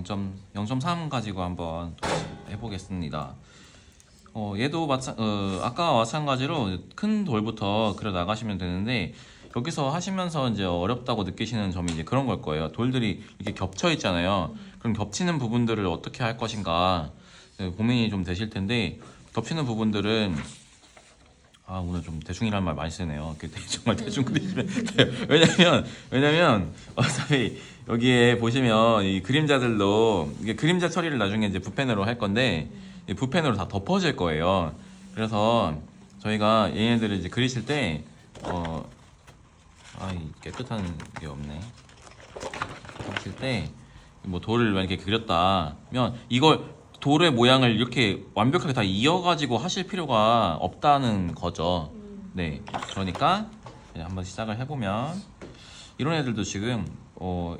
0.3 가지고 한번 해보겠습니다. 얘도 아까와 마찬가지로 큰 돌부터 그려 나가시면 되는데, 여기서 하시면서 이제 어렵다고 느끼시는 점이 이제 그런 걸 거예요. 돌들이 이렇게 겹쳐 있잖아요. 그럼 겹치는 부분들을 어떻게 할 것인가 고민이 좀 되실 텐데, 겹치는 부분들은 오늘 좀 대충이라는 말 많이 쓰네요. 정말 대충 그리시면 돼요. 왜냐면 어차피 여기에 보시면 이 그림자들도 이게 그림자 처리를 나중에 이제 붓펜으로 할 건데, 이 붓펜으로 다 덮어질 거예요. 그래서 저희가 얘네들을 이제 그리실 때 이 깨끗한 게 없네. 그리실 때 뭐 돌을 만약에 그렸다면 이걸 돌의 모양을 이렇게 완벽하게 다 이어가지고 하실 필요가 없다는 거죠. 네, 그러니까 한번 시작을 해보면, 이런 애들도 지금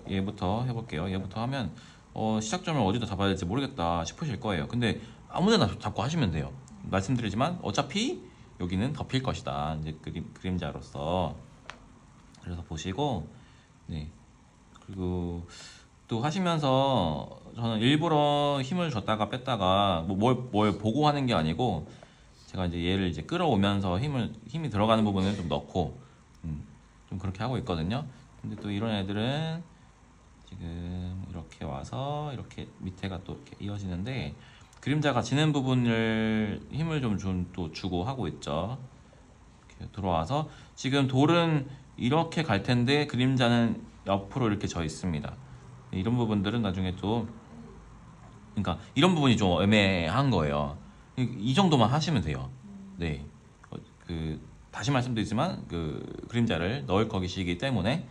얘부터 해볼게요. 얘부터 하면 시작점을 어디다 잡아야 될지 모르겠다 싶으실 거예요. 근데 아무데나 잡고 하시면 돼요. 말씀드리지만 어차피 여기는 덮일 것이다, 이제 그림자로서. 그래서 보시고, 네, 그리고 또 하시면서 저는 일부러 힘을 줬다가 뺐다가 뭘 보고 하는 게 아니고, 제가 이제 얘를 이제 끌어오면서 힘이 들어가는 부분을 좀 넣고 좀 그렇게 하고 있거든요. 근데 또 이런 애들은 지금 이렇게 와서 이렇게 밑에가 또 이렇게 이어지는데, 그림자가 지는 부분을 힘을 좀 또 주고 하고 있죠. 이렇게 들어와서 지금 돌은 이렇게 갈 텐데 그림자는 옆으로 이렇게 져 있습니다. 이런 부분들은 나중에 또, 그러니까 이런 부분이 좀 애매한 거예요. 이 정도만 하시면 돼요. 네, 다시 말씀드리지만 그 그림자를 넣을 거기시기 때문에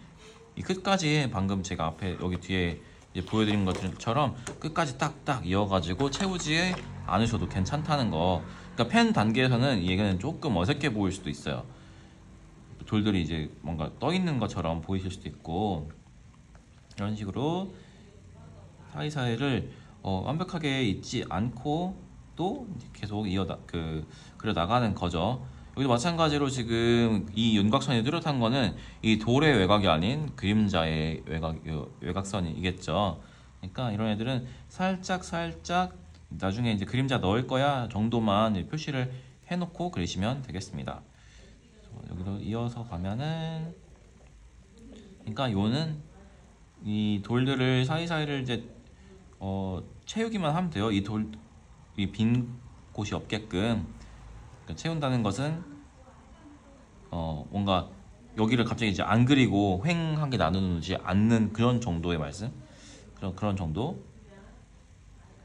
이 끝까지 방금 제가 앞에 여기 뒤에 이제 보여드린 것처럼 끝까지 딱딱 이어가지고 채우지 않으셔도 괜찮다는 거. 그러니까 펜 단계에서는 얘는 조금 어색해 보일 수도 있어요. 돌들이 이제 뭔가 떠 있는 것처럼 보이실 수도 있고, 이런 식으로 사이사이를 완벽하게 잊지 않고 또 계속 그려 나가는 거죠. 여기도 마찬가지로 지금 이 윤곽선이 뚜렷한 거는 이 돌의 외곽이 아닌 그림자의 외곽선이겠죠. 그러니까 이런 애들은 살짝 나중에 이제 그림자 넣을 거야 정도만 표시를 해놓고 그리시면 되겠습니다. 여기도 이어서 가면은, 그러니까 요는 이 돌들을 사이사이를 이제 채우기만 하면 돼요. 이 빈 곳이 없게끔. 그러니까 채운다는 것은 뭔가 여기를 갑자기 이제 안 그리고 휑하게 나누지 않는 그런 정도의 말씀. 그런 정도.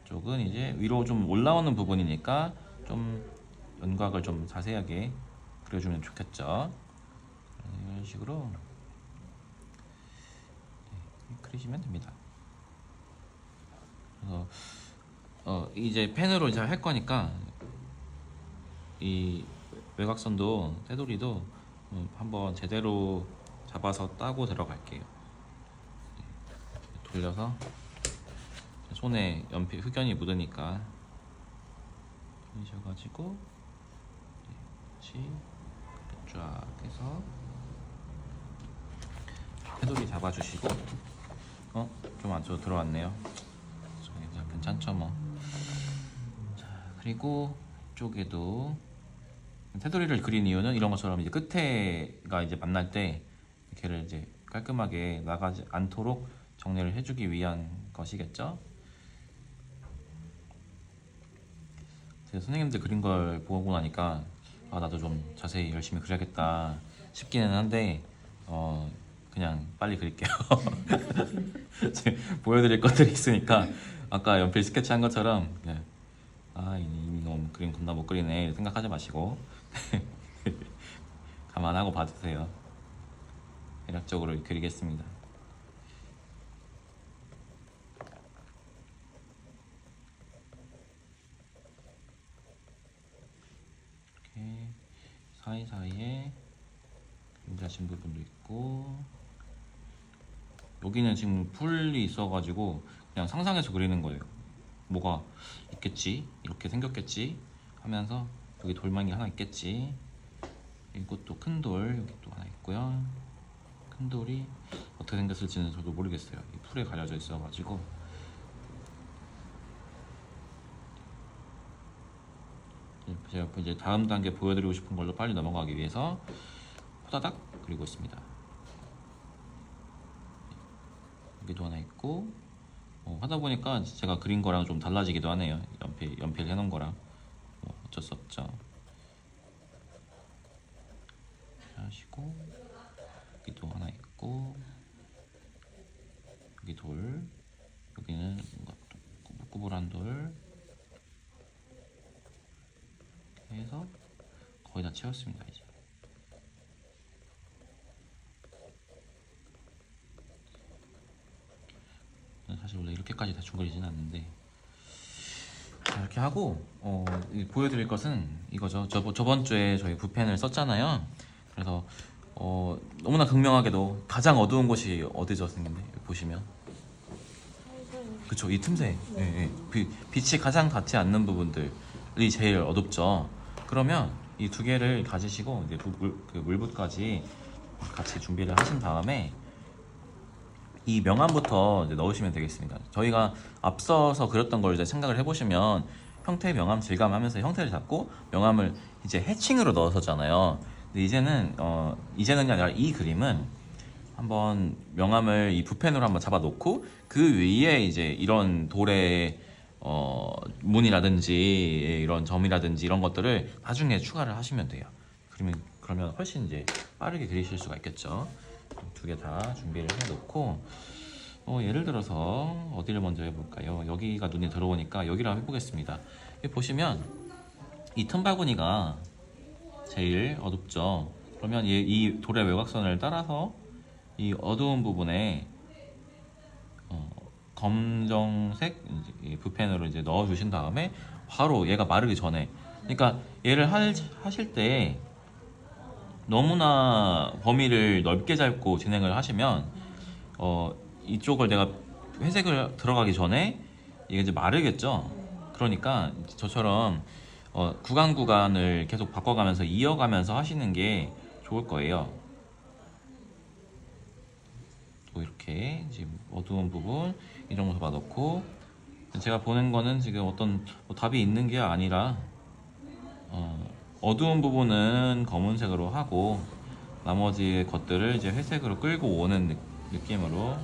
쪽은 이제 위로 좀 올라오는 부분이니까 좀 윤곽을 좀 자세하게 그려주면 좋겠죠. 이런 식으로 그리시면 됩니다. 그래서 이제 펜으로 이제 할 거니까 이 외곽선도 테두리도 한번 제대로 잡아서 따고 들어갈게요. 돌려서 손에 연필 흑연이 묻으니까 돌리셔가지고 다시 쫙 해서 테두리 잡아주시고, 좀 안쪽으로 들어왔네요. 괜찮죠 뭐. 자, 그리고 이쪽에도 테두리를 그린 이유는 이런 것처럼 이제 끝에가 이제 만날 때 걔를 이제 깔끔하게 나가지 않도록 정리를 해주기 위한 것이겠죠. 선생님들 그린 걸 보고 나니까 나도 좀 자세히 열심히 그려야겠다 싶기는 한데 그냥 빨리 그릴게요. 보여드릴 것들이 있으니까 아까 연필 스케치 한 것처럼 이놈 그림 겁나 못 그리네 생각하지 마시고 감안하고 봐주세요. 대략적으로 그리겠습니다. 이렇게 사이사이에 그림자 진 부분도 있고, 여기는 지금 풀이 있어가지고 그냥 상상해서 그리는 거예요. 뭐가 있겠지, 이렇게 생겼겠지 하면서 여기 돌망이 하나 있겠지. 이것도 큰 돌 여기 또 하나 있고요. 큰 돌이 어떻게 생겼을지는 저도 모르겠어요. 이 풀에 가려져 있어가지고 이제 다음 단계 보여드리고 싶은 걸로 빨리 넘어가기 위해서 호다닥 그리고 있습니다. 여기도 하나 있고 하다 보니까 제가 그린 거랑 좀 달라지기도 하네요. 연필 해놓은 거랑 어쩔 수 없죠. 하시고 여기도 하나 있고 여기 돌 여기는 뭔가 꾸불꾸불한 돌 이렇게 해서 거의 다 채웠습니다. 이제 사실 원래 이렇게까지 대충 그리진 않는데 자, 이렇게 하고 보여드릴 것은 이거죠. 저번 주에 저희 붓펜을 썼잖아요. 그래서 너무나 극명하게도 가장 어두운 곳이 어디죠, 선생님들? 여기 보시면 그쵸, 이 틈새. 예, 예. 빛이 가장 닿지 않는 부분들이 제일 어둡죠. 그러면 이 두 개를 가지시고 이제 그 물붓까지 같이 준비를 하신 다음에 이 명암부터 이제 넣으시면 되겠습니다. 저희가 앞서서 그렸던 걸 이제 생각을 해보시면 형태, 명암, 질감 하면서 형태를 잡고 명암을 이제 해칭으로 넣어서잖아요. 근데 이제는이 아니라 이 그림은 한번 명암을 이 붓펜으로 한번 잡아 놓고 그 위에 이제 이런 돌의 문이라든지 이런 점이라든지 이런 것들을 나중에 추가를 하시면 돼요. 그러면 훨씬 이제 빠르게 그리실 수가 있겠죠. 두 개 다 준비를 해 놓고 예를 들어서 어디를 먼저 해볼까요? 여기가 눈에 들어오니까 여기를 한번 해보겠습니다. 여기 보시면 이 틈바구니가 제일 어둡죠. 그러면 이 돌의 외곽선을 따라서 이 어두운 부분에 검정색 붓펜으로 이제 넣어 주신 다음에 바로 얘가 마르기 전에, 그러니까 얘를 하실 때 너무나 범위를 넓게 잡고 진행을 하시면 이쪽을 내가 회색을 들어가기 전에 이게 이제 마르겠죠. 그러니까 저처럼 구간을 계속 바꿔가면서 이어가면서 하시는 게 좋을 거예요. 또 이렇게 지금 어두운 부분 이 정도 잡아놓고, 제가 보는 거는 지금 어떤 답이 있는 게 아니라 어두운 부분은 검은색으로 하고 나머지 것들을 이제 회색으로 끌고 오는 느낌으로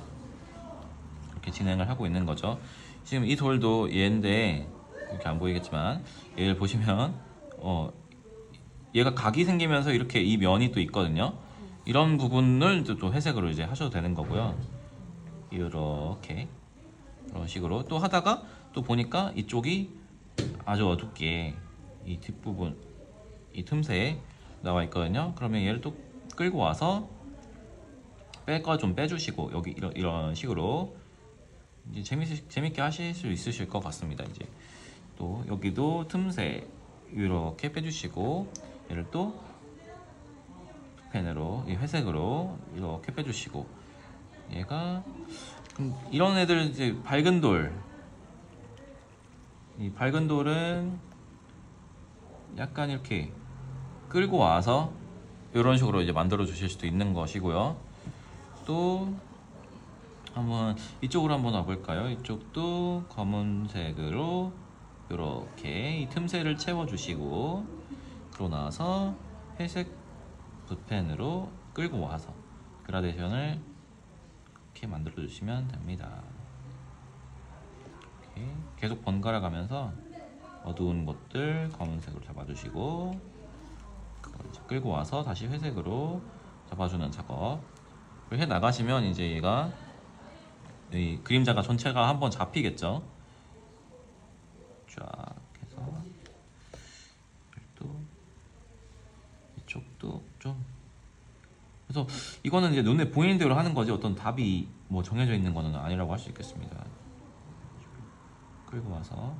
이렇게 진행을 하고 있는 거죠. 지금 이 돌도 얘인데 이렇게 안 보이겠지만 얘를 보시면 얘가 각이 생기면서 이렇게 이 면이 또 있거든요. 이런 부분을 또 회색으로 이제 하셔도 되는 거고요. 이렇게 이런 식으로 또 하다가 또 보니까 이쪽이 아주 어둡게 이 뒷부분 이 틈새에 나와 있거든요. 그러면 얘를 또 끌고 와서 뺄 거 좀 빼주시고 여기 이런 식으로 이제 재밌게 하실 수 있으실 것 같습니다. 이제 또 여기도 틈새 이렇게 빼주시고 얘를 또 펜으로 이 회색으로 이렇게 빼주시고 얘가 이런 애들 이제 밝은 돌, 이 밝은 돌은 약간 이렇게 끌고 와서 이런 식으로 이제 만들어 주실 수도 있는 것이고요. 또 한번 이쪽으로 한번 와볼까요? 이쪽도 검은색으로 이렇게 이 틈새를 채워주시고 그러고 나서 회색 붓펜으로 끌고 와서 그라데이션을 이렇게 만들어 주시면 됩니다. 이렇게 계속 번갈아 가면서 어두운 것들 검은색으로 잡아주시고 그걸 이제 끌고 와서 다시 회색으로 잡아주는 작업을 해 나가시면 이제 얘가 이 그림자가 전체가 한번 잡히겠죠. 쫙 해서 또 이쪽도 좀, 그래서 이거는 이제 눈에 보이는 대로 하는 거지 어떤 답이 뭐 정해져 있는 거는 아니라고 할 수 있겠습니다. 끌고 와서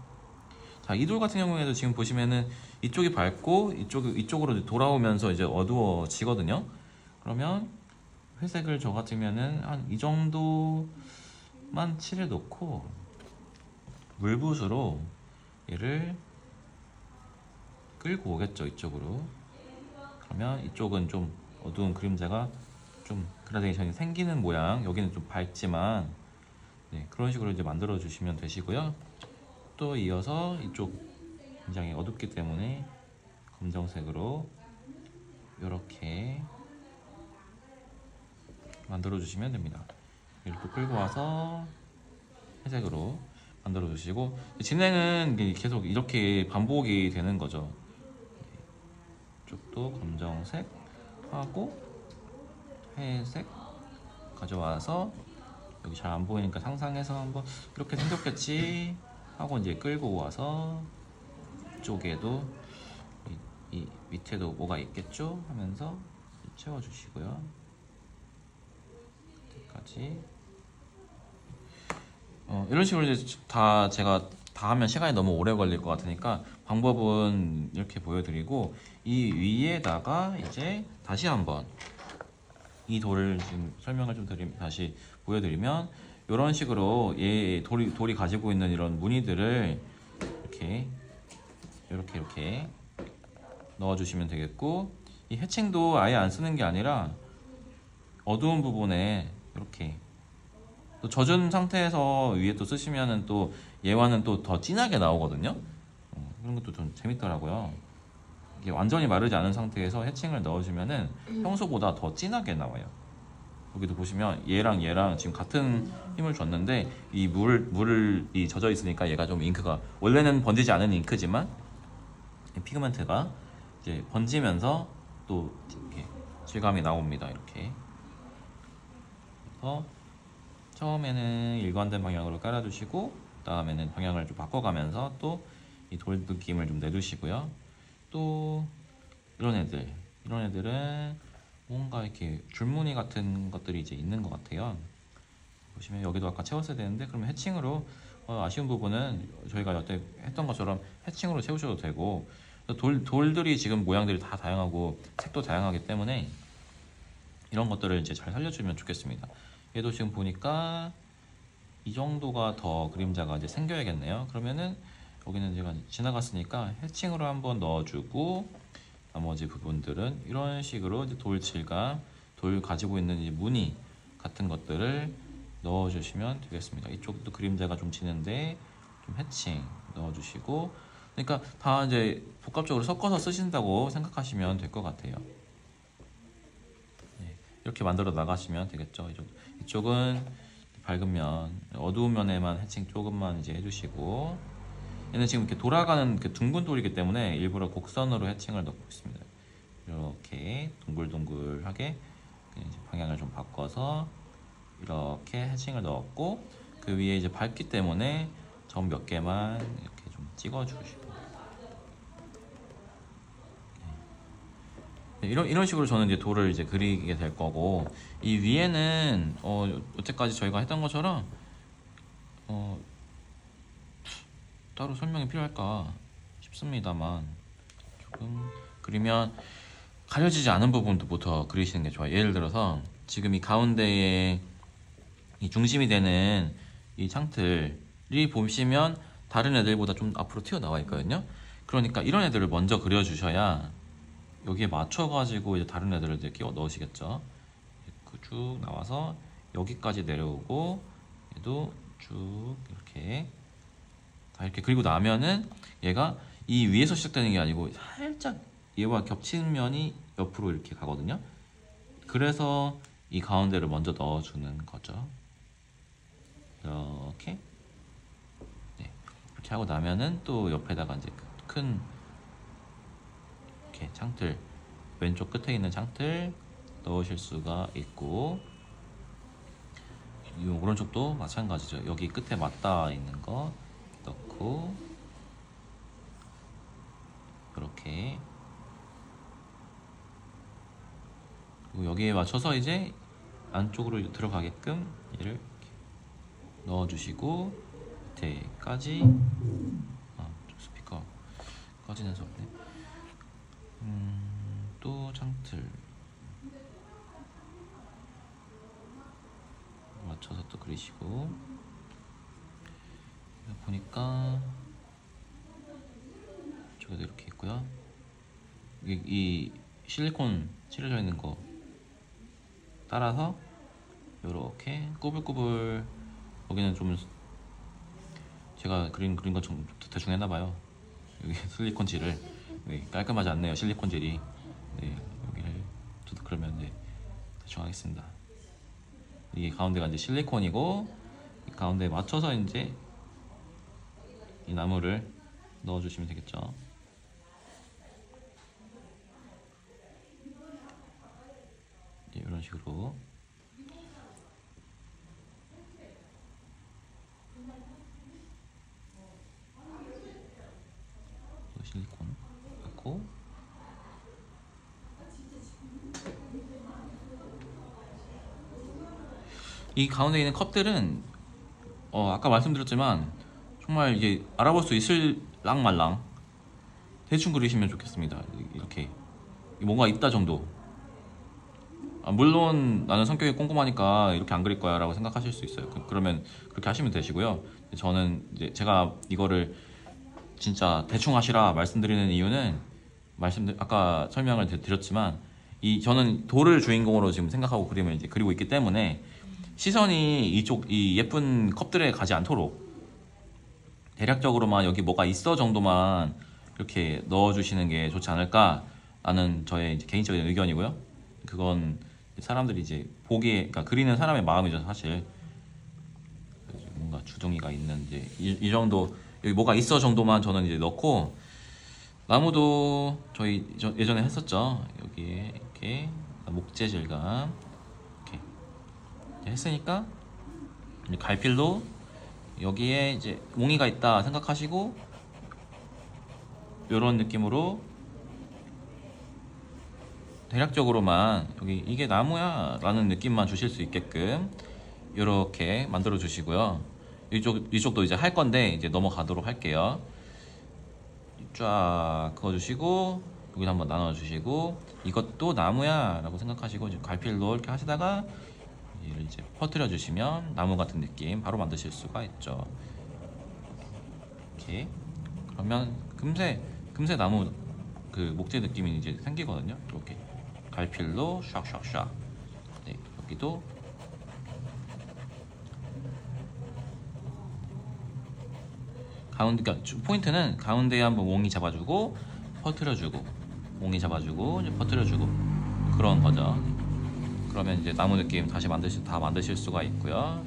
자, 이 돌 같은 경우에도 지금 보시면은 이쪽이 밝고 이쪽으로 돌아오면서 이제 어두워지거든요. 그러면 회색을 저 같으면은 한 이 정도만 칠해 놓고 물붓으로 얘를 끌고 오겠죠, 이쪽으로. 그러면 이쪽은 좀 어두운 그림자가 좀 그라데이션이 생기는 모양, 여기는 좀 밝지만 네, 그런 식으로 이제 만들어 주시면 되시고요. 또 이어서 이쪽 굉장히 어둡기 때문에 검정색으로 이렇게 만들어 주시면 됩니다. 이렇게 또 끌고 와서 회색으로 만들어 주시고, 진행은 계속 이렇게 반복이 되는 거죠. 이쪽도 검정색 하고 회색 가져와서, 여기 잘 안 보이니까 상상해서 한번 이렇게 생겼겠지 하고 이제 끌고 와서 이쪽에도 이 밑에도 뭐가 있겠죠 하면서 채워주시고요. 끝까지 이런 식으로 이제 다 제가 다 하면 시간이 너무 오래 걸릴 것 같으니까 방법은 이렇게 보여드리고, 이 위에다가 이제 다시 한번 이 돌을 지금 설명을 좀 다시 보여드리면, 이런 식으로 돌이 가지고 있는 이런 무늬들을 이렇게 넣어주시면 되겠고, 이 해칭도 아예 안 쓰는 게 아니라 어두운 부분에 이렇게 또 젖은 상태에서 위에 또 쓰시면은 또 얘와는 또 더 진하게 나오거든요. 그런 것도 좀 재밌더라고요. 이게 완전히 마르지 않은 상태에서 해칭을 넣어주면은 평소보다 더 진하게 나와요. 여기도 보시면 얘랑 지금 같은 힘을 줬는데 이 물이 젖어 있으니까 얘가 좀 잉크가, 원래는 번지지 않은 잉크지만 이 피그먼트가 이제 번지면서 또 이렇게 질감이 나옵니다. 이렇게. 그래서 처음에는 일관된 방향으로 깔아주시고, 다음에는 방향을 좀 바꿔가면서 또 이 돌 느낌을 좀 내주시고요. 또 이런 애들은 뭔가 이렇게 줄무늬 같은 것들이 이제 있는 것 같아요. 보시면 여기도 아까 채웠어야 되는데, 그러면 해칭으로 아쉬운 부분은 저희가 여태 했던 것처럼 해칭으로 채우셔도 되고, 돌들이 지금 모양들이 다 다양하고 색도 다양하기 때문에 이런 것들을 이제 잘 살려주면 좋겠습니다. 얘도 지금 보니까 이 정도가 더 그림자가 이제 생겨야겠네요. 그러면은 여기는 제가 지나갔으니까 해칭으로 한번 넣어주고, 나머지 부분들은 이런 식으로 이제 돌 질감, 돌 가지고 있는 이 무늬 같은 것들을 넣어주시면 되겠습니다. 이쪽도 그림자가 좀 지는데 좀 해칭 넣어주시고, 그러니까 다 이제 복합적으로 섞어서 쓰신다고 생각하시면 될 것 같아요. 네, 이렇게 만들어 나가시면 되겠죠. 이쪽은 밝은 면, 어두운 면에만 해칭 조금만 이제 해주시고, 얘는 지금 이렇게 돌아가는 그 둥근 돌이기 때문에 일부러 곡선으로 해칭을 넣고 있습니다. 이렇게 동글동글하게 이제 방향을 좀 바꿔서 이렇게 해칭을 넣었고, 그 위에 이제 밝기 때문에 점 몇 개만 이렇게 좀 찍어주시고, 이런 식으로 저는 이제 돌을 이제 그리게 될 거고, 이 위에는 여태까지 저희가 했던 것처럼 따로 설명이 필요할까 싶습니다만, 조금 그리면 가려지지 않은 부분부터 그리시는 게 좋아요. 예를 들어서 지금 이 가운데에 이 중심이 되는 이 창틀이 보시면 다른 애들보다 좀 앞으로 튀어나와 있거든요. 그러니까 이런 애들을 먼저 그려주셔야 여기에 맞춰가지고 이제 다른 애들을 이제 끼워 넣으시겠죠. 쭉 나와서 여기까지 내려오고, 얘도 쭉 이렇게 다 이렇게 그리고 나면은 얘가 이 위에서 시작되는 게 아니고 살짝 얘와 겹치는 면이 옆으로 이렇게 가거든요. 그래서 이 가운데를 먼저 넣어주는 거죠. 이렇게. 네. 이렇게 하고 나면은 또 옆에다가 이제 큰 이렇게 창틀, 왼쪽 끝에 있는 창틀 넣으실 수가 있고, 이 오른쪽도 마찬가지죠. 여기 끝에 맞닿아 있는 거 넣고, 이렇게. 그리고 여기에 맞춰서 이제 안쪽으로 들어가게끔 얘를 이렇게 넣어주시고, 밑에까지. 스피커 꺼지는 소리네. 또 창틀 맞춰서 또 그리시고, 보니까 이쪽에도 이렇게 있고요. 이 실리콘 칠해져 있는 거 따라서 이렇게 꾸불꾸불, 여기는 좀 제가 그린 거 좀 대충 했나봐요. 여기 실리콘 칠을 네, 깔끔하지 않네요. 실리콘 젤이. 네, 여기를 저도 그러면 이제 대충 하겠습니다. 이게 가운데가 이제 실리콘이고 이 가운데에 맞춰서 이제 이 나무를 넣어주시면 되겠죠. 이런 식으로. 실리콘 넣고 이 가운데 있는 컵들은 아까 말씀드렸지만 정말 이게 알아볼 수 있을랑 말랑 대충 그리시면 좋겠습니다. 이렇게 뭔가 있다 정도. 물론 나는 성격이 꼼꼼하니까 이렇게 안 그릴 거야 라고 생각하실 수 있어요. 그러면 그렇게 하시면 되시고요. 저는 이제 제가 이거를 진짜 대충 하시라 말씀드리는 이유는 아까 설명을 드렸지만 저는 돌을 주인공으로 지금 생각하고 그림을 이제 그리고 있기 때문에 시선이 이 예쁜 컵들에 가지 않도록 대략적으로만 여기 뭐가 있어 정도만 이렇게 넣어주시는 게 좋지 않을까라는 저의 이제 개인적인 의견이고요. 그건 사람들이 이제 그러니까 그리는 사람의 마음이죠, 사실. 뭔가 주둥이가 있는 이 정도 여기 뭐가 있어 정도만 저는 이제 넣고 나무도 저희 예전에 했었죠. 여기에 이렇게 목재 질감 이렇게 했으니까 이제 갈필로 여기에 이제 몽이가 있다 생각하시고 이런 느낌으로 대략적으로만 여기 이게 나무야 라는 느낌만 주실 수 있게끔 이렇게 만들어 주시고요. 이쪽도 이제 할 건데 이제 넘어가도록 할게요. 쫙 그어주시고 여기도 한번 나눠주시고 이것도 나무야 라고 생각하시고 이제 갈필로 이렇게 하시다가 얘를 이제 퍼뜨려 주시면 나무 같은 느낌 바로 만드실 수가 있죠. 이렇게 그러면 금세 나무 그 목재 느낌이 이제 생기거든요. 이렇게 갈필로 샥샥샥. 네, 여기도 가운데, 그러니까 포인트는 가운데에 한번 몽이 잡아주고 퍼뜨려주고 몽이 잡아주고 이제 퍼뜨려주고 그런 거죠. 그러면 이제 나무 느낌 다시 만드실 수가 있고요.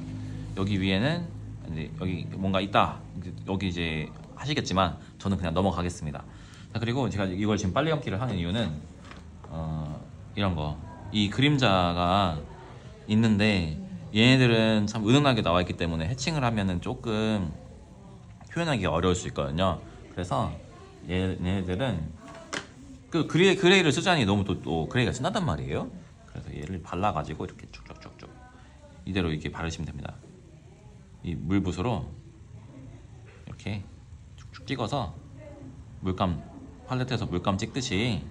여기 위에는 이제 여기 뭔가 있다. 여기 이제 하시겠지만 저는 그냥 넘어가겠습니다. 자, 그리고 제가 이걸 지금 빨리 감기를 하는 이유는 이런 거, 이 그림자가 있는데 얘네들은 참 은은하게 나와 있기 때문에 해칭을 하면은 조금 표현하기 어려울 수 있거든요. 그래서 얘네들은 그 그레이를 쓰자니 너무 또 그레이가 진하단 말이에요. 그래서 얘를 발라가지고 이렇게 쭉쭉쭉쭉 이대로 이렇게 바르시면 됩니다. 이 물붓으로 이렇게 쭉쭉 찍어서 물감 팔레트에서 물감 찍듯이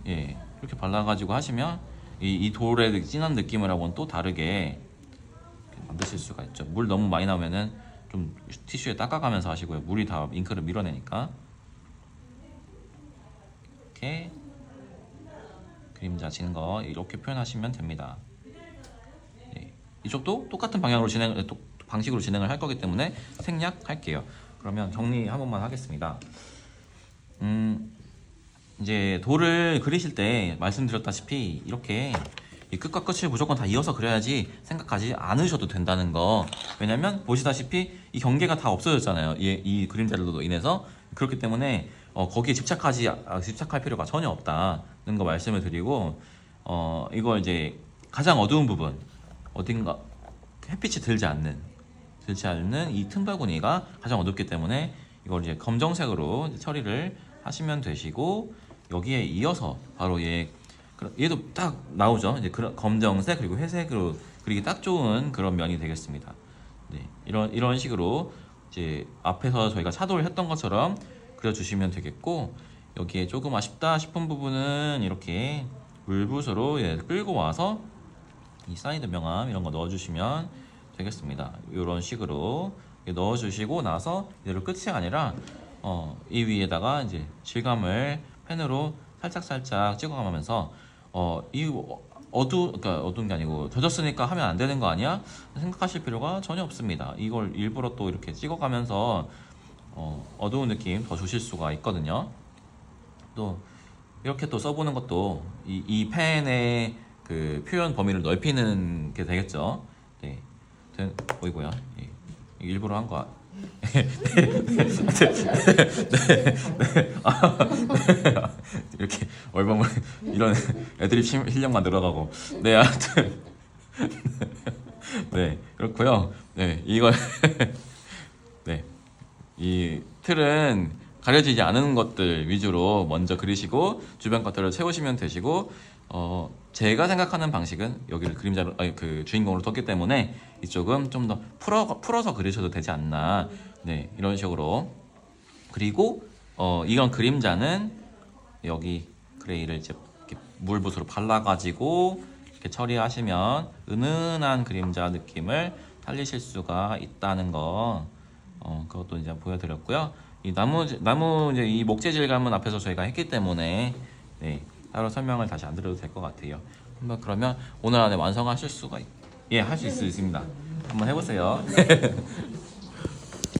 이렇게 발라가지고 하시면 이 돌의 진한 느낌을 하고는 또 다르게 만드실 수가 있죠. 물 너무 많이 나오면은 좀 티슈에 닦아가면서 하시고요. 물이 다 잉크를 밀어내니까. 이렇게 그림자 지는 거 이렇게 표현하시면 됩니다. 이쪽도 똑같은 방식으로 진행을 할 거기 때문에 생략할게요. 그러면 정리 한 번만 하겠습니다. 이제 돌을 그리실 때 말씀드렸다시피 이렇게 이 끝과 끝을 무조건 다 이어서 그려야지 생각하지 않으셔도 된다는 거. 왜냐면 보시다시피 이 경계가 다 없어졌잖아요. 이 그림자들로 인해서. 그렇기 때문에 거기에 집착할 필요가 전혀 없다는 거 말씀을 드리고 이걸 이제 가장 어두운 부분 어딘가 햇빛이 들지 않는 이 틈바구니가 가장 어둡기 때문에 이걸 이제 검정색으로 이제 처리를 하시면 되시고 여기에 이어서 바로 얘도 딱 나오죠. 이제 검정색 그리고 회색으로 그리기 딱 좋은 그런 면이 되겠습니다. 네, 이런 식으로 이제 앞에서 저희가 샤도를 했던 것처럼 그려주시면 되겠고 여기에 조금 아쉽다 싶은 부분은 이렇게 물붓으로 끌고 와서 이 사이드 명암 이런 거 넣어주시면 되겠습니다. 이런 식으로 넣어주시고 나서 이대로 끝이 아니라 이 위에다가 이제 질감을 펜으로 살짝 찍어가면서 그러니까 어두운 게 아니고 젖었으니까 하면 안 되는 거 아니야? 생각하실 필요가 전혀 없습니다. 이걸 일부러 또 이렇게 찍어가면서 어두운 느낌 더 주실 수가 있거든요. 또 이렇게 또 써보는 것도 이 펜의 그 표현 범위를 넓히는 게 되겠죠. 네, 보이고요. 예, 일부러 한 거. 이렇게 얼마물 이런 애드립 실력만 늘어가고. 네, 하여튼 네, 그렇고요. 네, 이걸 네, 이 틀은 가려지지 않은 것들 위주로 먼저 그리시고 주변 것들을 채우시면 되시고, 제가 생각하는 방식은 여기를 그림자로 그 주인공으로 뒀기 때문에 이쪽은 좀 더 풀어서 그리셔도 되지 않나. 네, 이런 식으로. 그리고 이런 그림자는 여기 그레이를 이제 이렇게 물붓으로 발라가지고 이렇게 처리하시면 은은한 그림자 느낌을 살리실 수가 있다는 거, 그것도 이제 보여드렸고요. 이 나무 이제 이 목재 질감은 앞에서 저희가 했기 때문에 네, 따로 설명을 다시 안 드려도 될 것 같아요. 한번 그러면 오늘 안에 완성하실 수가 할 수 있습니다. 한번 해보세요.